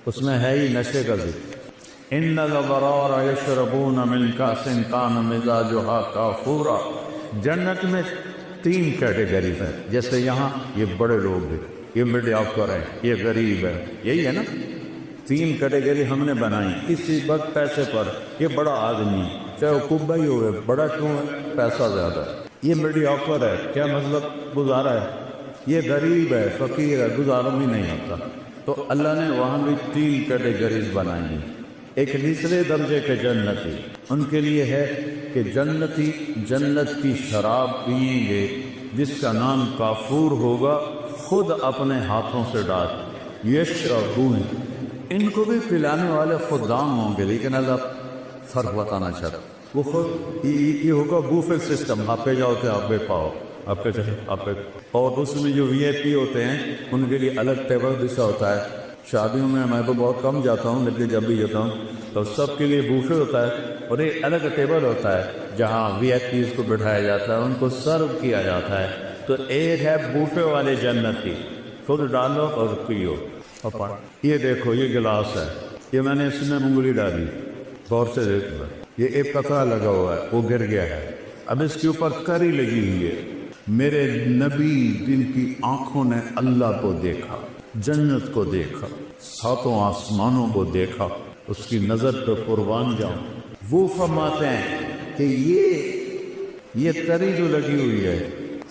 اس میں ہے ہی نشے کا ذکر. ان الابرار یشربون من کأس کان مزاجها کافورا. جنت میں 3 کیٹیگریز ہیں. جیسے یہاں یہ بڑے لوگ ہیں، یہ مڈ آفر ہے، یہ غریب ہے، یہی ہے نا. 3 کیٹیگری ہم نے بنائی اسی وقت پیسے پر. یہ بڑا آدمی چاہے وہ کبا ہی ہوئے، بڑا کیوں ہے؟ پیسہ زیادہ ہے. یہ مڈ آفر ہے، کیا مطلب؟ گزارا ہے. یہ غریب ہے، فقیر ہے، گزارا بھی نہیں ہوتا. تو اللہ نے وہاں بھی 3 کیٹیگریز بنائی ہیں. ایک نچلے درجے کے جنتی، ان کے لیے ہے کہ جنتی جنت کی شراب پئیں گے جس کا نام کافور ہوگا، خود اپنے ہاتھوں سے ڈال. یشربون، ان کو بھی پلانے والے خدام ہوں گے، لیکن اللہ فرق بتانا چاہتا. وہ خود یہ ہوگا بوفے سسٹم. آپ پہ جاؤ کہ آپ پہ پاؤ، آپ پہ چلے آپ پہ. اور اس میں جو وی آئی پی ہوتے ہیں ان کے لیے الگ ٹیبل بچھا ہوتا ہے. شادیوں میں میں تو بہت کم جاتا ہوں، لیکن جب بھی جاتا ہوں تو سب کے لیے بوفے ہوتا ہے اور ایک الگ ٹیبل ہوتا ہے جہاں وی آئی پیز کو بٹھایا جاتا ہے، ان کو سرو کیا جاتا ہے. تو ایک ہے بوفے والے جنتی، خود ڈالو اور پیو. یہ دیکھو یہ گلاس ہے، یہ میں نے اس میں انگلی ڈالی، غور سے دیکھو، یہ ایک قطرہ لگا ہوا ہے، وہ گر گیا ہے. اب اس کے اوپر کری لگی ہوئی ہے. میرے نبی جن کی آنکھوں نے اللہ کو دیکھا، جنت کو دیکھا، 7 آسمانوں کو دیکھا، اس کی نظر پہ قربان جاؤں. وہ فرماتے ہیں کہ یہ تری جو لگی ہوئی ہے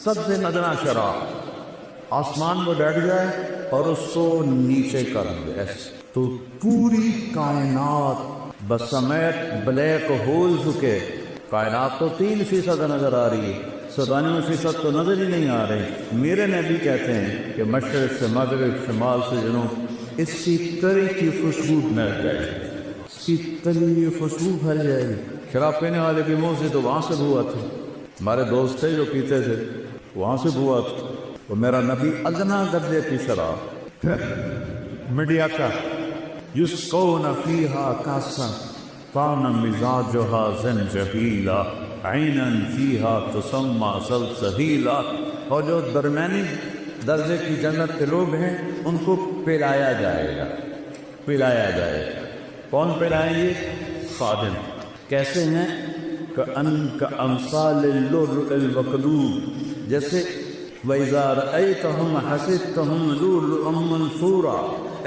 سب سے ندنا شراب، آسمان میں بیٹھ جائے اور اس کو نیچے کر دے تو پوری کائنات بسمیت بلیک ہولز کے، کائنات تو 3% نظر آ رہی ہے، 97% تو نظر ہی نہیں آ رہے. میرے نبی کہتے ہیں کہ مشرق سے مغرب، شمال سے جنوب، اس کی تری کی خوشبو مل جائے گی، اس کی تری کی خوشبو پھیل جائے گی. شراب پینے والے کے منہ سے تو وہاں سے بو آتی. ہمارے دوست تھے جو پیتے تھے، وہاں سے بو آتی. تو میرا نبی ادنا درجے کی شراب. میڈیا کا یسقون فیہا کاسا کان مزاجہا زنجبیلا عینا فیہا تسمى سلسبیلا. اور جو درمیانی درجے کی جنت کے لوگ ہیں ان کو پلایا جائے گا، پلایا جائے گا. کون پلائیں گے؟ خادم. کیسے ہیں؟ کأمثال اللؤلؤ المکنون، جیسے وَإِذَا رَأَيْتَهُمْ حَسِبْتَهُمْ لُؤْلُؤًا مَّنثُورًا،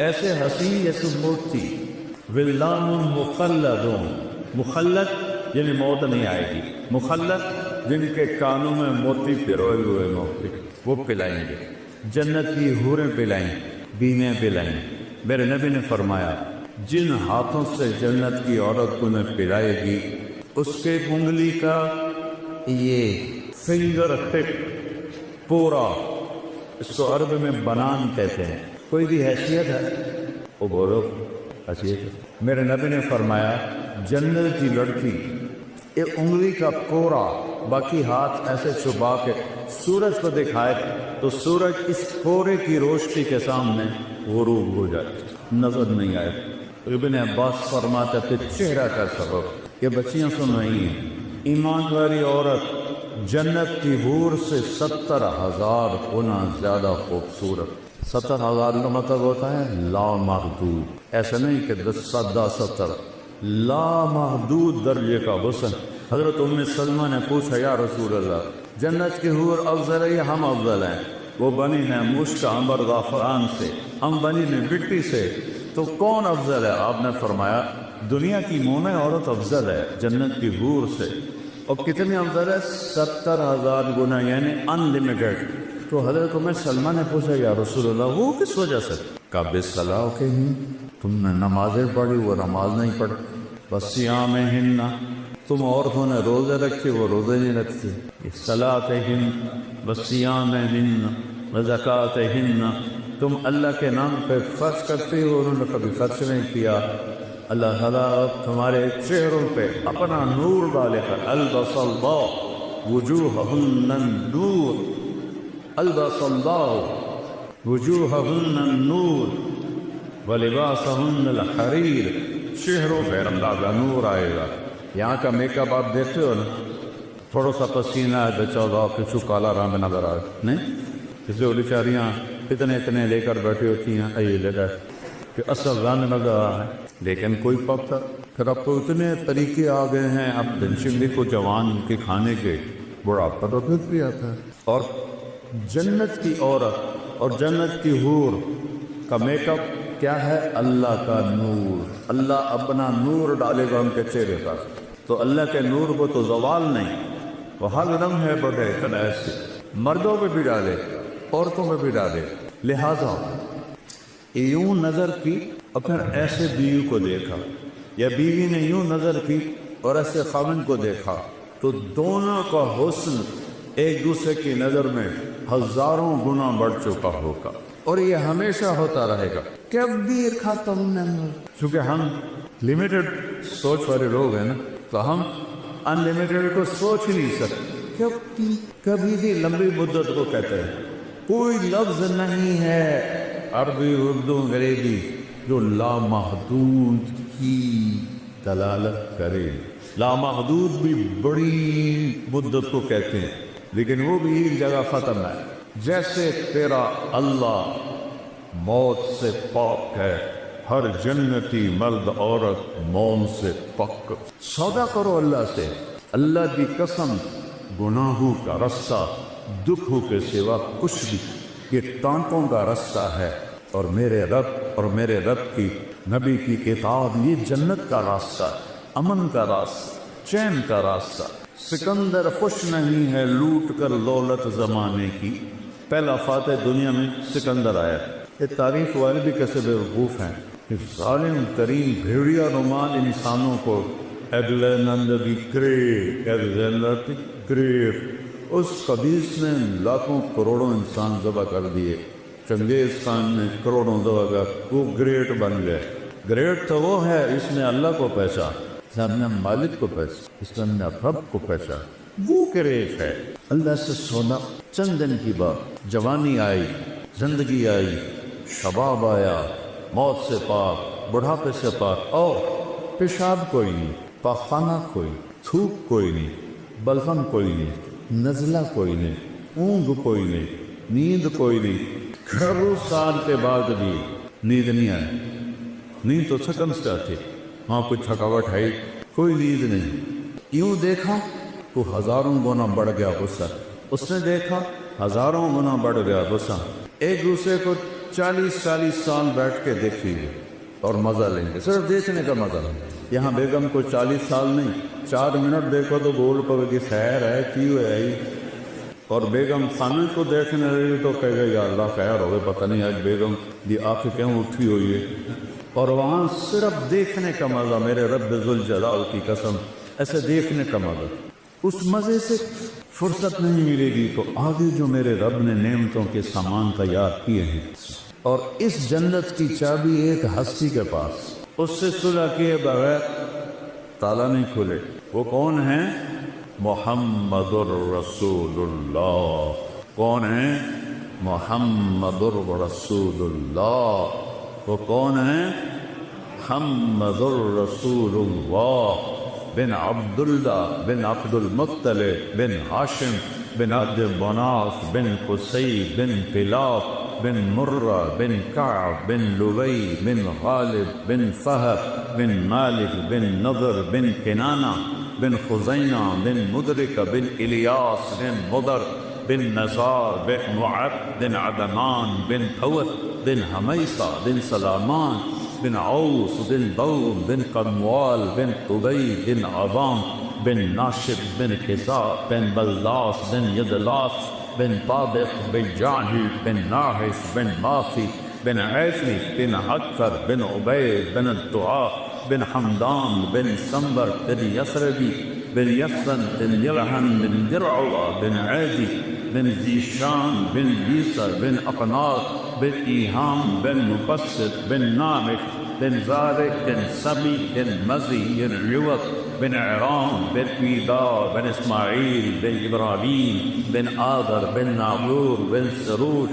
ایسے حسین جیسے موتی. ولدان مخلدون، مخلد یعنی موت نہیں آئے گی، مخلد جن کے کانوں میں موتی پروئے ہوئے موتی، وہ پلائیں گے. جنت کی حوریں پلائیں، بیویں پلائیں. میرے نبی نے فرمایا جن ہاتھوں سے جنت کی عورت کو نے پلائے گی اس کے انگلی کا یہ فنگر ٹپ پورا، اس کو عرب میں بنان کہتے ہیں. کوئی بھی حیثیت ہے وہ بولو حیثیت. میرے نبی نے فرمایا جنت کی لڑکی ایک انگلی کا کوڑا، باقی ہاتھ ایسے چھپا کے سورج کو دکھائے تو سورج اس کوڑے کی روشنی کے سامنے غروب ہو جائے، نظر نہیں آئے. ابن عباس فرماتے تھے چہرہ کا سبب. یہ بچیاں سن رہی ہیں، ایمان والی عورت جنت کی حور سے 70,000 گنا زیادہ خوبصورت. 70,000 کا مطلب ہوتا ہے لامحدود. ایسا نہیں کہ 10 لامحدود درجے کا حسن. حضرت ام سلمہ نے پوچھا یا رسول اللہ جنت کی حور افضل ہے یا ہم افضل ہیں؟ وہ بنی ہیں مشک عنبر زعفران سے، ہم بنی ہیں مٹی سے، تو کون افضل ہے؟ آپ نے فرمایا دنیا کی مومن عورت افضل ہے جنت کی حور سے. اور کتنے افضل ہے؟ 70,000 گنا، یعنی ان لمیٹڈ. تو حضرت ام سلمہ نے پوچھا یا رسول اللہ وہ کس وجہ سے؟ کہا بصلاح کے ہی تم نے نمازیں پڑھی وہ نماز نہیں پڑھی، بصیامہن تم عورتوں نے روزے رکھے وہ روزے نہیں رکھتے، صلاتہن بصیامہن وزکاتہن تم اللہ کے نام پہ خرچ کرتے ہو، انہوں نے کبھی خرچ نہیں کیا. اللہ تعالیٰ تمہارے چہروں پہ اپنا نور ڈالے گا. البس اللہ وجوہہن النور، البس اللہ وجوہہن النور ولباسہن الحریر. چہروں پہ اللہ کا نور آئے گا. یہاں کا میک اپ آپ دیکھتے ہو نا، تھوڑا سا پسینہ ہے تو چودہ کچھ کالا رنگ نظر آئے نہیں. اس لیے بیچاریاں اتنے لے کر بیٹھی ہوتی ہیں. یہ لے گئے کہ اصل رن نظر آ رہا ہے لیکن کوئی پتھر. پھر اب تو اتنے طریقے آ گئے ہیں اب دنشنگی کو جوان کے کھانے کے بڑھاپا تو پھر بھی آتا ہے. اور جنت کی عورت اور جنت کی حور کا میک اپ کیا ہے؟ اللہ کا نور. اللہ اپنا نور ڈالے گا ان کے چہرے پر. تو اللہ کے نور کو تو زوال نہیں، وہ ہر دم ہے بڑے ایسے مردوں پہ بھی ڈالے عورتوں پہ بھی ڈالے. لہذا یوں نظر کی اور پھر ایسے بیوی کو دیکھا یا بیوی نے یوں نظر کی اور ایسے خاوند کو دیکھا تو دونوں کا حسن ایک دوسرے کی نظر میں ہزاروں گنا بڑھ چکا ہوگا. اور یہ ہمیشہ ہوتا رہے گا کبھی ختم نہیں. چونکہ ہم لمیٹڈ سوچ والے لوگ ہیں نا تو ہم ان لمیٹڈ کو سوچ نہیں سکتے. کبھی بھی لمبی مدت کو کہتے ہیں. کوئی لفظ نہیں ہے عربی اردو انگریزی جو لامحدود کی دلالت کرے. لامحدود بھی بڑی مدت کو کہتے ہیں لیکن وہ بھی ایک جگہ ختم ہے. جیسے تیرا اللہ موت سے پاک ہے، ہر جنتی مرد عورت موت سے پاک. سودا کرو اللہ سے. اللہ کی قسم گناہوں کا رستہ دکھوں کے سوا کچھ بھی یہ ٹانکوں کا رستہ ہے. اور میرے رب کی نبی کی کتاب یہ جنت کا راستہ، امن کا راستہ، چین کا راستہ. سکندر خوش نہیں ہے لوٹ کر دولت زمانے کی. پہلا فاتح دنیا میں سکندر آیا. یہ تعریف والے بھی کیسے بیوقوف ہیں کہ ظالم ترین بھیڑیا نمال انسانوں کو اس قبیس نے لاکھوں کروڑوں انسان ذبح کر دیے. چنگیز خان نے کروڑوں ذبح کر وہ گریٹ بن گئے. گریٹ تو وہ ہے اس نے اللہ کو پہچا، اس نے مالک کو پہچا، اس نے رب کو پہچا. وہ گریٹ ہے. اللہ سے سونا چند دن کی بات. جوانی آئی، زندگی آئی، شباب آیا، موت سے پاک، بڑھاپے سے پاک. اور پیشاب کوئی نہیں، پاخانہ کوئی، تھوک کوئی نہیں، بلغم کوئی نہیں، نزلہ کوئی نہیں، اونگ کوئی نہیں، نیند کوئی نہیں. گھروں سال کے بعد بھی نیند نہیں آئی. نیند تو تھکن سے آتی، وہاں کوئی تھکاوٹ ہے، کوئی نیند نہیں. یوں دیکھا تو ہزاروں گنا بڑھ گیا غصہ. اس نے دیکھا ہزاروں گنا بڑھ گیا غصہ. ایک دوسرے کو 40 سال بیٹھ کے دیکھیے اور مزہ لیں گے. صرف دیکھنے کا مزہ. یہاں بیگم کو 40 سال نہیں 4 منٹ دیکھو تو بول پڑے گی خیر ہے کیوں ہے. اور بیگم خانے کو دیکھنے رہی تو کہے گا یا اللہ خیر ہوگا، پتہ نہیں آج بیگم دی آنکھیں کیوں اٹھی ہوئی ہے. اور وہاں صرف دیکھنے کا مزہ. میرے رب ذوالجلال کی قسم ایسے دیکھنے کا مزہ. اس مزے سے فرصت نہیں ملے گی تو آگے جو میرے رب نے نعمتوں کے سامان تیار کیے ہیں. اور اس جنت کی چابی ایک ہستی کے پاس، اس سے صلح کیے بغیر تالا نہیں کھلے. وہ کون ہیں؟ محمد الرسول اللہ. کون ہیں؟ محمد الرسول اللہ. وہ کون ہیں؟ محمد الرسول اللہ بن عبداللہ بن عبد المطلب بن ہاشم بن عبد مناف بن قصی بن کلاب بن مرہ بن کعب بن لبی بن غالب بن فہد بن مالک بن نضر بن کنانہ بن خزینہ بن مدرک بن الیاس بن مضر بن نزار بن معد بن عدنان بن حوت بن حمیصہ بن سلامان بن عوس بن ضوم بن قموال بن قبی بن عظام بن ناشب بن خزاء بن بلاس بن یدلاس بن طابق بن جاہی بن ناحس بن ماخی بن عیفی بن حکر بن عبید بن الدعاء بن حمدان بن سنبر بن یسربی بن یسن بن یلحن بن درعوہ بن عیدی بن زیشان بن یسر بن اقناط بن ایہام بن مقصد بن نامح بن زارق بن سبی بن مزی بن عوض بن عرام بن پیدار بن اسماعیل بن ابراہیم بن آدر بن ناغور بن سروش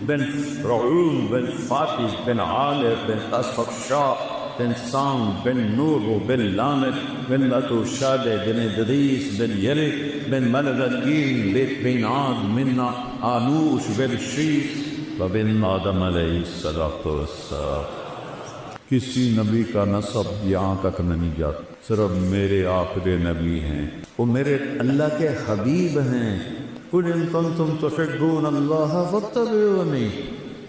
بن رعوم بن فاتح بن عالر بن أسفقشاء بن سام بن نور بن لامد بن لتوشاد بن إدريس بن يلد بن ملذكين بن عاد من آنوش بن شيس وبن آدم عليه الصلاة والسلام. کسی نبی کا نسب یہاں تک نہیں جاتا، صرف میرے آخری نبی ہیں، وہ میرے اللہ کے حبیب ہیں۔ قُلْ إِن كُنتُمْ تُحِبُّونَ اللَّهَ فَاتَّبِعُونِي،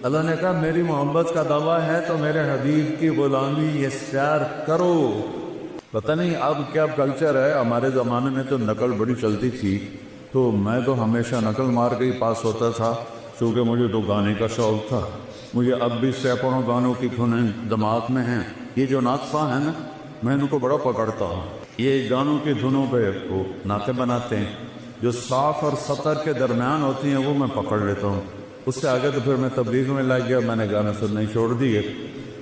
اللہ نے کہا میری محبت کا دعویٰ ہے تو میرے حبیب کی غلامی اختیار کرو۔ پتہ نہیں اب کیا کلچر ہے، ہمارے زمانے میں تو نقل بڑی چلتی تھی، تو میں تو ہمیشہ نقل مار کے ہی پاس ہوتا تھا، چونکہ مجھے تو گانے کا شوق تھا۔ مجھے اب بھی سینکڑوں گانوں کی دھنیں دماغ میں ہیں۔ یہ جو ناطفہ ہیں نا، میں ان کو بڑا پکڑتا ہوں۔ یہ گانوں کی دھنوں پہ وہ نعتیں بناتے ہیں، جو صاف اور سطر کے درمیان ہوتی ہیں وہ میں پکڑ لیتا ہوں۔ اس سے آگے تو پھر میں تبلیغ میں لگ گیا، میں نے گانے سننے چھوڑ دیے۔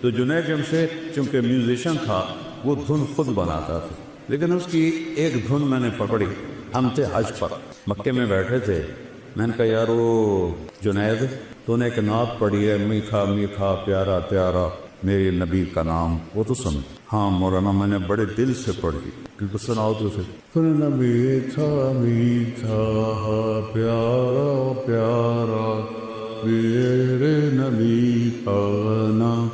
تو جنید جمشید چونکہ میوزیشین تھا، وہ دھن خود بناتا تھا، لیکن اس کی ایک دھن میں نے پکڑی۔ ہم تھے حج پر، مکے میں بیٹھے تھے، میں نے کہا یار وہ جنید تو نے ایک نعت پڑھی ہے، میٹھا میٹھا پیارا پیارا میرے نبی کا نام، وہ تو سن۔ ہاں مولانا میں نے بڑے دل سے پڑھی، کیونکہ سناؤ تو سن میٹھا میٹھا پیارا پیارا میرے نبی کا نام۔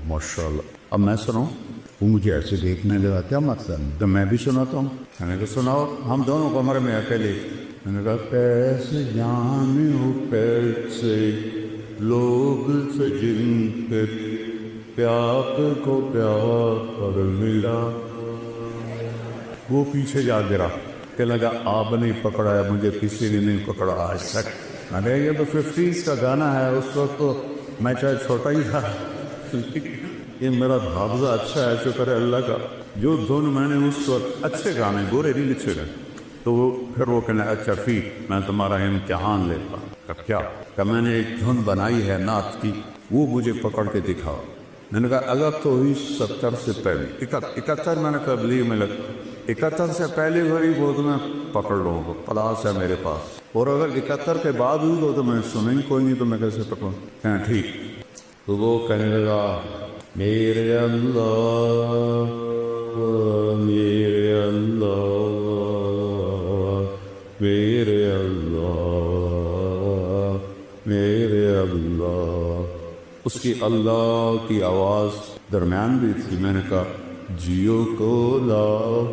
ماشاء اللہ۔ اب میں سناؤں، وہ مجھے ایسے دیکھنے لگا، کیا مطلب؟ تو میں بھی سناتا ہوں۔ میں نے کہا سناؤ، ہم دونوں کمرے میں اکیلے۔ میں نے کہا پیسے جامع پیسے لوگ سے جن کے پیاق کو پیار ملا، وہ پیچھے جا گرا کہ لگا آپ نے پکڑا ہے، مجھے کسی نے نہیں پکڑا آج تک۔ ارے یہ تو 50s کا گانا ہے، اس وقت تو میں چاہے چھوٹا ہی تھا، یہ میرا حافظہ اچھا ہے، شکر ہے اللہ کا۔ جو دھن میں نے اس وقت اچھے گانے، گورے نہیں لکھے گئے، تو وہ پھر وہ کہنا اچھا ٹھیک میں تمہارا امتحان لیتا ہوں۔ کیا کہ میں نے ایک دھن بنائی ہے نعت کی، وہ مجھے پکڑ کے دکھاؤ۔ میں نے کہا اگر تو ہوئی 70 سے پہلے، 71 میں نے تبلیغ میں لگا، 71 سے پہلے ہوئی وہ تو میں پکڑ لوں گا، پلاس ہے میرے پاس، اور اگر 71 کے بعد ہوئی تو میں سنیں کوئی نہیں، تو میں کیسے پکڑوں؟ کہنا ٹھیک۔ تو وہ کہنے لگا میرے اللہ میرے اللہ میرے اللہ میرے اللہ۔ اس کی اللہ کی آواز درمیان بھی تھی۔ میں نے کہا جیو کو لاؤ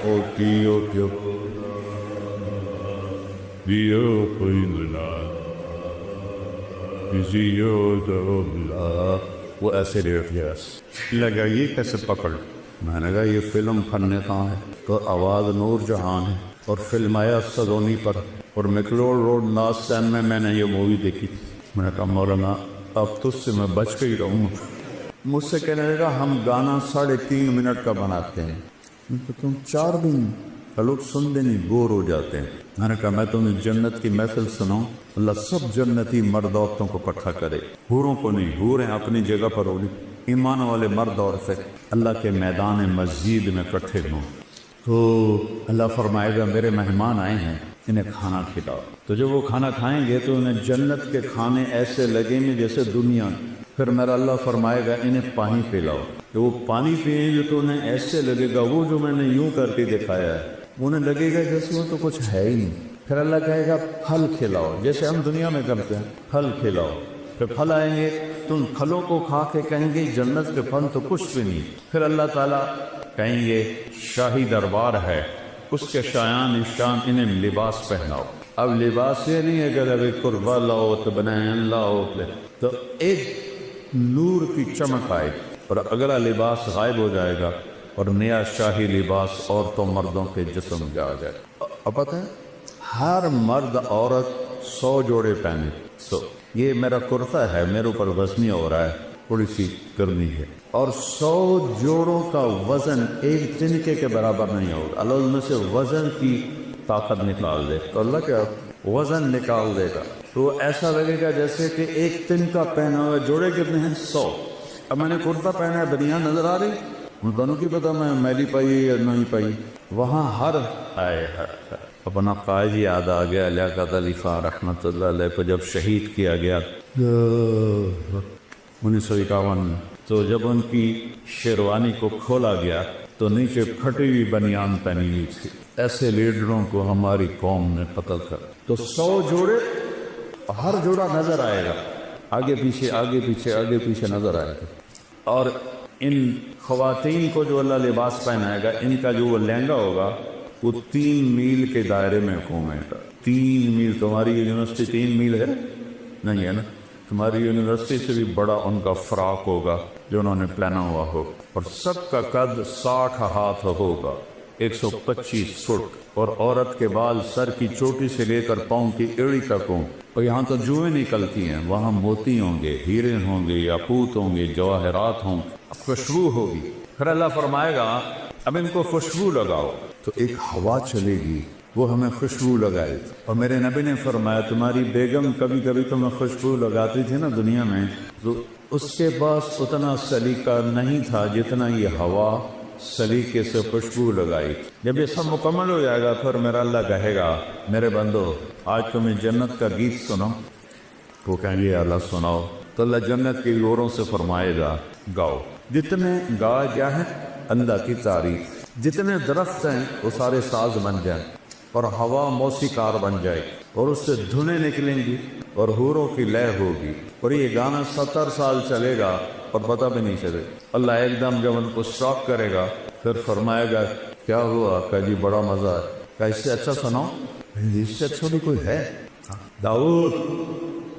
او کیو کیو جیو کوئی ملا جیو دو ملا، وہ ایسے لیٹ گیا، لگا یہ کیسے پکڑ؟ میں نے کہا یہ فلم فن کہاں ہے؟ تو آواز نور جہان ہے، اور فلم آیا سدونی پر، اور میکلوڈ روڈ ناسین میں نے یہ مووی دیکھی۔ میں نے کہا مولانا اب تجھ سے میں بچ کے ہی رہوں گا۔ مجھ سے کہنے لگا ہم گانا 3.5 منٹ کا بناتے ہیں، تم 4 دن کا لوگ سنتے نہیں، بور ہو جاتے ہیں۔ میں نے کہا میں تمہیں جنت کی محفل سناؤں، اللہ سب جنتی مرد عورتوں کو اکٹھا کرے، حوروں کو نہیں، حوریں اپنی جگہ پر ہوگی، ایمان والے مرد عورتیں اللہ کے میدان مسجد میں اکٹھے ہوں، تو اللہ فرمائے گا میرے مہمان آئے ہیں، انہیں کھانا کھلاؤ۔ تو جب وہ کھانا کھائیں گے تو انہیں جنت کے کھانے ایسے لگیں گے جیسے دنیا۔ پھر میرا اللہ فرمائے گا انہیں پانی پلاؤ، کہ وہ پانی پئیں گے تو انہیں ایسے لگے گا، وہ جو میں نے یوں کر کے دکھایا ہے انہیں لگے گا جیسے وہ تو کچھ ہے ہی نہیں۔ پھر اللہ کہے گا پھل کھلاؤ، جیسے ہم دنیا میں کرتے ہیں، پھل کھلاؤ۔ پھر پھل آئیں گے تو ان پھلوں کو کھا کے کہیں گے جنت کے پھل تو کچھ بھی نہیں۔ پھر اللہ تعالیٰ کہیں گے شاہی دربار ہے، اس کے شایان شان انہیں لباس پہناؤ۔ اب لباس یہ نہیں ہے کہ ابھی قربا لاؤ تو بنائیں لاؤ، تو ایک نور کی چمک آئے اور اگلا لباس غائب ہو جائے گا، اور نیا شاہی لباس عورتوں مردوں کے جسم میں آ جائے۔ اب پتہ ہے ہر مرد عورت 100 جوڑے پہنے، یہ میرا کرتا ہے، میرے اوپر وزنی ہو رہا ہے، تھوڑی سی گرمی ہے، اور 100 جوڑوں کا وزن ایک تنکے کے برابر نہیں ہوگا۔ اللہ ان میں سے وزن کی طاقت نکال دے تو اللہ کیا وزن نکال دے گا، تو ایسا لگے گا جیسے کہ ایک تنکا پہنا ہوا۔ جوڑے کتنے ہیں؟ 100۔ اب میں نے کرتا پہنا ہے، بنیان نظر آ رہی، ان دونوں کی پتہ میں میلی پائی یا نہیں پائی۔ وہاں ہر آئے اپنا قائد یاد آ گیا، لیاقت علی خان رحمۃ اللہ علیہ کو جب شہید کیا گیا 1951 میں، تو جب ان کی شیروانی کو کھولا گیا تو نیچے پھٹی ہوئی بنیان پہنی ہوئی تھی۔ ایسے لیڈروں کو ہماری قوم نے قتل کر، تو 100 جوڑے، ہر جوڑا نظر آئے گا، آگے پیچھے نظر آئے گا۔ اور ان خواتین کو جو اللہ لباس پہنائے گا، ان کا جو وہ لہنگا ہوگا وہ 3 میل کے دائرے میں گھومے گا۔ 3 میل، تمہاری یونیورسٹی 3 میل ہے نہیں ہے نا؟ تمہاری یونیورسٹی سے بھی بڑا ان کا فراق ہوگا جو انہوں نے پہنا ہوا ہو، اور سب کا قد 60 ہاتھ ہوگا، 125 فٹ، اور عورت کے بال سر کی چوٹی سے لے کر پاؤں کی ایڑی تک ہوں، اور یہاں تو جوئیں نکلتی ہیں، وہاں موتی ہوں گے، ہیرے ہوں گے، یاقوت ہوں گے، جواہرات ہوں گے، خوشبو ہوگی۔ پھر اللہ فرمائے گا اب ان کو خوشبو لگاؤ، تو ایک ہوا چلے گی وہ ہمیں خوشبو لگائے۔ اور میرے نبی نے فرمایا تمہاری بیگم کبھی کبھی تمہیں خوشبو لگاتی تھی نا دنیا میں، تو اس کے پاس اتنا سلیقہ نہیں تھا جتنا یہ ہوا سلیقے سے خوشبو لگائی۔ جب یہ سب مکمل ہو جائے گا پھر میرا اللہ کہے گا میرے بندو آج تمہیں جنت کا گیت سناؤ، وہ کہیں گے اللہ سناؤ، تو اللہ جنت کی گوروں سے فرمائے گا گاؤ۔ جتنے گا کیا ہے اللہ کی تعریف، جتنے درخت ہیں وہ سارے ساز بن جائیں، اور ہوا موسیقار بن جائے، اور اس سے دھنیں نکلیں گی اور حوروں کی لے ہوگی، اور یہ گانا 70 سال چلے گا اور پتہ بھی نہیں چلے۔ اللہ ایک دم جب ان کو شاک کرے گا پھر فرمائے گا کیا ہوا؟ کہ جی بڑا مزہ ہے۔ کہ اس سے اچھا سناؤ، اس سے اچھا بھی کوئی ہے؟ داؤد،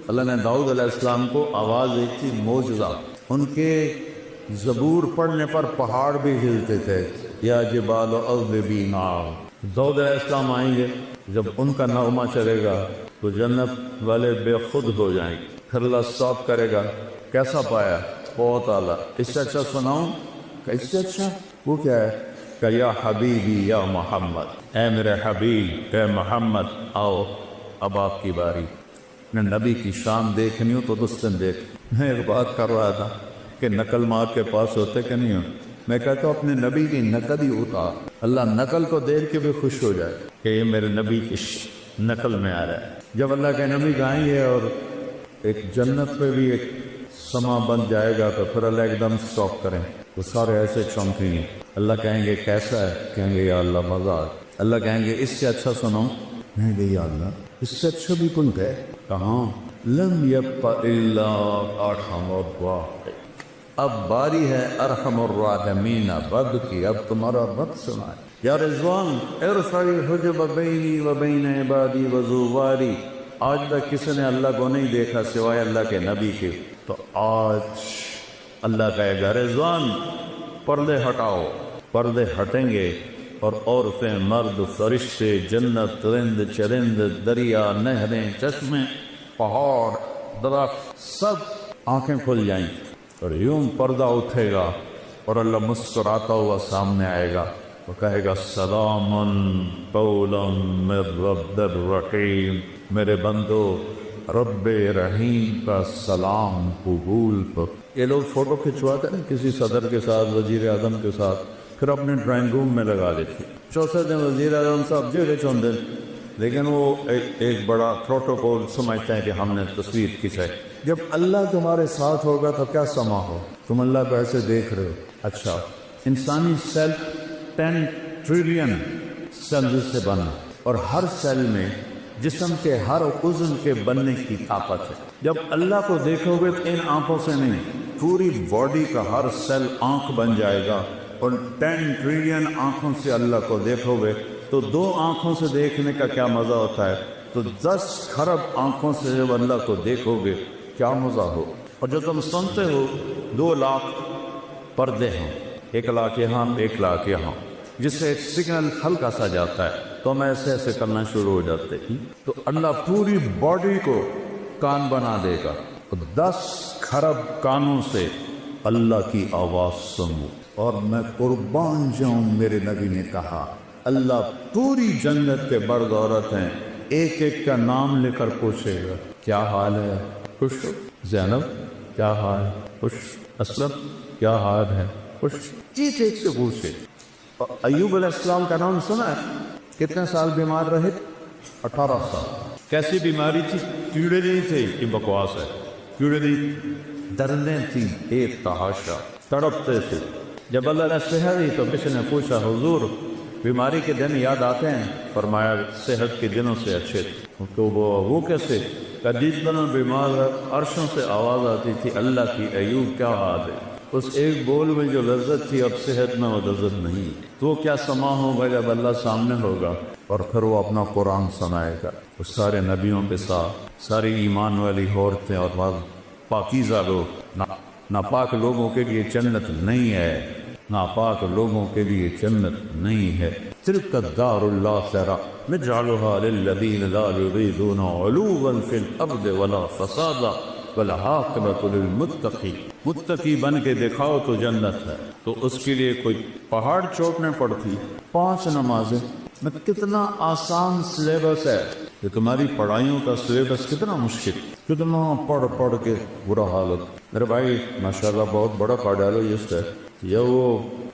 اللہ نے داؤد علیہ السلام کو آواز دی تھی معجزہ، ان کے زبور پڑھنے پر پہاڑ بھی ہلتے تھے، یا جبال اوبی معا۔ داؤد علیہ السلام آئیں گے، جب ان کا نغمہ چلے گا تو جنت والے بے خود ہو جائیں گے، پھر اللہ سٹاپ کرے گا، کیسا پایا؟ بہت اعلیٰ، اس سے اچھا سناؤں؟ کہ اس سے اچھا وہ کیا ہے؟ کہ یا حبیبی یا محمد، اے میرے حبیب، اے محمد آؤ اب آپ کی باری۔ میں نبی کی شان دیکھنی ہو تو دستن دیکھ۔ میں ایک بات کر رہا تھا کہ نقل مار کے پاس ہوتے کہ نہیں ہو، میں کہتا ہوں اپنے نبی کی نقل ہی اتار، اللہ نقل کو دیکھ کے بھی خوش ہو جائے کہ یہ میرے نبی کی نقل میں آ رہا ہے۔ جب اللہ کے نبی گائیں گے اور ایک جنت پہ بھی ایک سما بن جائے گا تو پھر اللہ ایک دم سٹاپ کریں، وہ سارے ایسے چونکیں گے، اللہ کہیں گے کیسا ہے؟ کہیں گے یا اللہ مزہ آ۔ اللہ کہیں گے اس سے اچھا سنو، نہیں گے یا اللہ اس سے اچھا بھی کن ہے؟ کہاں؟ لم یبق الا ارحم الراحمین، اب باری ہے ارحم الراحمین رب کی، اب تمہارا رب سنائے۔ یا رضوان ارفع الحجب بینی و بین عبادی و زواری، آج تک کسی نے اللہ کو نہیں دیکھا سوائے اللہ کے نبی کے، تو آج اللہ کہے گا رضوان پردے ہٹاؤ، پردے ہٹیں گے، اور عورتیں، مرد، فرشتے، جنت، رند، چرند، دریا، نہریں، چشمے، پہاڑ، درخت، سب آنکھیں کھل جائیں، اور یوں پردہ اٹھے گا اور اللہ مسکراتا ہوا سامنے آئے گا، وہ کہے گا سلام قولا من رب الرحیم، میرے بندو رب رحیم کا سلام قبول کر۔ یہ لوگ فوٹو کھنچواتے ہیں کسی صدر کے ساتھ، وزیر اعظم کے ساتھ، پھر اپنے ڈرائنگ روم میں لگا دیتے، 64 دن وزیر اعظم صاحب جیڑے چوندے، لیکن وہ ایک بڑا پروٹوکول سمجھتے ہیں کہ ہم نے تصویر کھینچائی۔ جب اللہ تمہارے ساتھ ہوگا تو کیا سما ہو، تم اللہ کو ایسے دیکھ رہے ہو۔ اچھا، انسانی سیل 10 ٹریلین سیل سے بنا، اور ہر سیل میں جسم کے ہر عضو کے بننے کی طاقت ہے۔ جب اللہ کو دیکھو گے تو ان آنکھوں سے نہیں، پوری باڈی کا ہر سیل آنکھ بن جائے گا، اور 10 ٹریلین آنکھوں سے اللہ کو دیکھو گے تو 2 آنکھوں سے دیکھنے کا کیا مزہ ہوتا ہے، تو 10 خرب آنکھوں سے جب اللہ کو دیکھو گے کیا مزہ ہو۔ اور جو تم سنتے ہو 2 لاکھ پردے ہیں، 1 لاکھ یہاں، 1 لاکھ یہاں، جس سے ایک سگنل ہلکا سا جاتا ہے تو ہم ایسے ایسے کرنا شروع ہو جاتے ہیں، تو اللہ پوری باڈی کو کان بنا دے گا، 10 خرب کانوں سے اللہ کی آواز سنو۔ اور میں قربان جاؤں، میرے نبی نے کہا اللہ پوری جنت کے مرد عورت ہیں، ایک ایک کا نام لے کر پوچھے گا کیا حال ہے؟ خوش ہو؟ زینب کیا حال ہے؟ خوش؟ اسلم کیا حال ہے؟ خوش؟ ایک ایک سے پوچھے۔ اور ایوب علیہ السلام کا نام سنا ہے؟ کتنے سال بیمار رہے؟ 18 سال۔ کیسی بیماری تھی؟ کیڑے نہیں تھے، یہ بکواس ہے، کیڑے نہیں، درنیں تھیں بے تحاشا، تڑپتے تھے۔ جب اللہ نے صحت دی تو کسی نے پوچھا حضور بیماری کے دن یاد آتے ہیں؟ فرمایا صحت کے دنوں سے اچھے تھے۔ تو وہ کیسے؟ جس طرح بیمار ہے عرشوں سے آواز آتی تھی اللہ کی ایوب کیا حال ہے، اس ایک بول میں جو لذت تھی اب صحت میں وہ لذت نہیں، تو کیا سما ہوگا جب اللہ سامنے ہوگا اور پھر وہ اپنا قرآن سنائے گا، وہ سارے نبیوں کے ساتھ ساری ایمان والی عورتیں اور بعض پاکیزہ لوگ، ناپاک لوگوں کے لیے جنت نہیں ہے، ناپاک لوگوں کے لیے جنت نہیں ہے۔ تلک الدار الآخرہ نجعلها للذین لا یریدون علوا فی الارض ولا فسادا والعاقبۃ للمتقین، متقی بن کے دکھاؤ تو جنت ہے، تو اس کے لیے کوئی پہاڑ چوٹنے پڑتی؟ 5 نمازیں میں کتنا آسان سلیبس ہے، کہ تمہاری پڑھائیوں کا سلیبس کتنا مشکل، کتنا پڑھ کے برا حالت۔ میرے بھائی ماشاءاللہ بہت بڑا کارڈیالوجسٹ ہے، یا وہ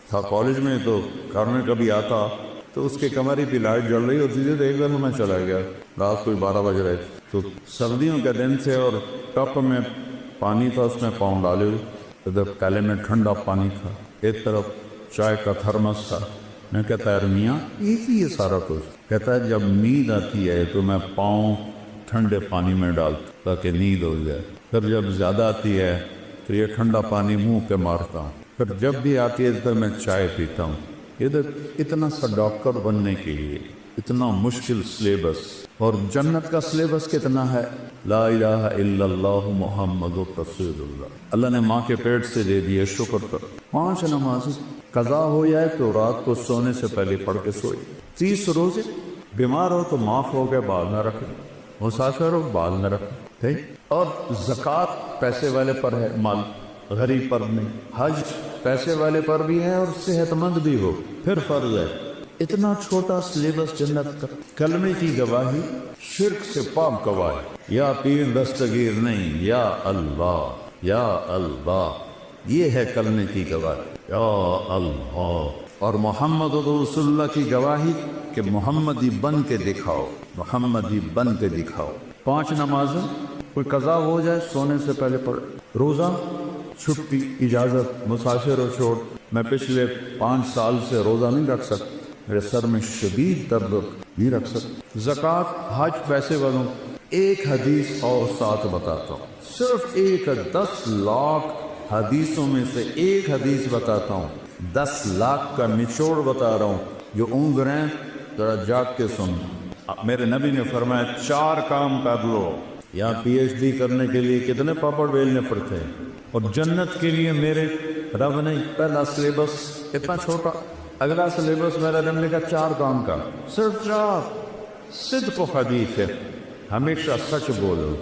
تھا کالج میں تو کرنے کبھی آتا تو اس کے کمرے پہ لائٹ جل رہی ہوتی تھی، تو ایک دن میں چلا گیا، رات کوئی 12 بج رہے تھے، تو سردیوں کا دن تھے اور ٹپ میں پانی تھا، اس میں پاؤں ڈالے ہوئے، ادھر پیالے میں ٹھنڈا پانی تھا، ایک طرف چائے کا تھرمس تھا۔ میں کہتا ہے میاں یہ سارا کچھ، کہتا ہے جب نیند آتی ہے تو میں پاؤں ٹھنڈے پانی میں ڈالتا تاکہ نیند ہو جائے، پھر جب زیادہ آتی ہے تو یہ ٹھنڈا پانی منہ پہ مارتا ہوں، پھر جب بھی آتی ہے تو میں چائے پیتا ہوں۔ ادھر اتنا سا ڈاکٹر بننے کے لیے اتنا مشکل سلیبس، اور جنت کا سلیبس کتنا ہے، لا الہ الا اللہ محمد رسول اللہ، اللہ نے ماں کے پیٹ سے دے دیے، شکر کر۔ 5 نماز قضا ہو جائے تو رات کو سونے سے پہلے پڑھ کے سوئی، 30 روزے، بیمار ہو تو معاف ہو گئے، بال نہ رکھے، مسافر ہو بال نہ رکھے، اور زکوٰۃ پیسے والے پر ہے، مال غریب پر نہیں، حج پیسے والے پر بھی ہے اور صحت مند بھی ہو پھر فرض ہے۔ اتنا چھوٹا سلیبس جنت کا۔ کلمے کی گواہی، شرک سے پاک گواہی، یا پیر دستگیر نہیں، یا اللہ یا اللہ، یہ ہے کلمے کی گواہی، یا اللہ۔ اور محمد رسول اللہ کی گواہی کہ محمدی بن کے دکھاؤ، محمدی بن کے دکھاؤ۔ 5 نمازیں کوئی قضا ہو جائے سونے سے پہلے پڑھ، روزہ چھٹی اجازت، مسافر و چھوڑ، میں پچھلے 5 سال سے روزہ نہیں رکھ سکتا، میرے سر میں شدید درد نہیں رکھ سکتا۔ زکوٰۃ، حج پیسے والوں، ایک حدیث اور ساتھ بتاتا ہوں، صرف ایک 10 لاکھ حدیثوں میں سے ایک حدیث بتاتا ہوں، 10 لاکھ کا نچوڑ بتا رہا ہوں، جو اونگ رہے ہیں ذرا جاگ کے سن۔ میرے نبی نے فرمایا 4 کام کر لو، یا پی ایچ ڈی کرنے کے لیے کتنے پاپڑ بیلنے پڑتے ہیں، اور جنت کے لیے میرے رب نے پہلا سلیبس اتنا چھوٹا، اگلا سلیبس میرا رب نے کہا 4 کام کا، صرف 4۔ صدق و حدیث ہے، ہمیشہ سچ بولو،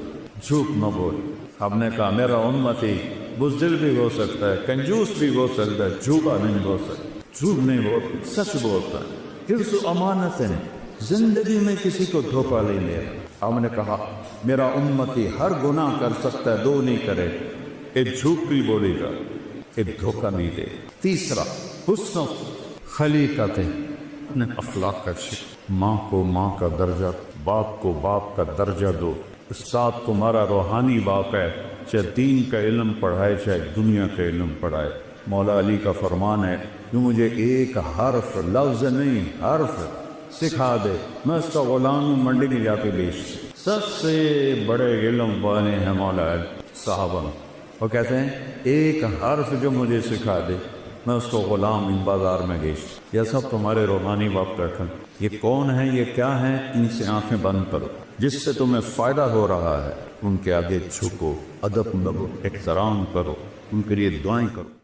جھوٹ نہ بولو۔ ہم نے کہا میرا امتی بزدل بھی ہو سکتا ہے، کنجوس بھی ہو سکتا ہے، جھوٹا نہیں ہو سکتا، جھوٹ نہیں بولتا، سچ بولتا ہے۔ حفظ و امانت ہے، زندگی میں کسی کو دھوکہ نہیں لے۔ ہم نے کہا میرا امتی ہر گناہ کر سکتا ہے، 2 نہیں کرے، ایک جھوٹ بھی بولے گا، ایک دھوکہ نہیں دے۔ تیسرا حسن خلیقت، اپنے اخلاق کا شکر، ماں کو ماں کا درجہ، باپ کو باپ کا درجہ دو۔ استاد تمہارا روحانی باپ ہے، چاہے دین کا علم پڑھائے چاہے دنیا کا علم پڑھائے۔ مولا علی کا فرمان ہے کہ مجھے ایک حرف، لفظ نہیں حرف سکھا دے، میں اس کا غلام ہوں، منڈی میں جا کے بیچ۔ سب سے بڑے علم والے ہیں مولا علی صحابہ، وہ کہتے ہیں ایک حرف جو مجھے سکھا دے میں اس کو غلام ان بازار میں بیچ۔ یہ سب تمہارے روحانی باپ بیٹھے، یہ کون ہیں، یہ کیا ہیں، ان سے آنکھیں بند کرو، جس سے تمہیں فائدہ ہو رہا ہے ان کے آگے جھکو، ادب کرو، احترام کرو، ان کے لیے دعائیں کرو۔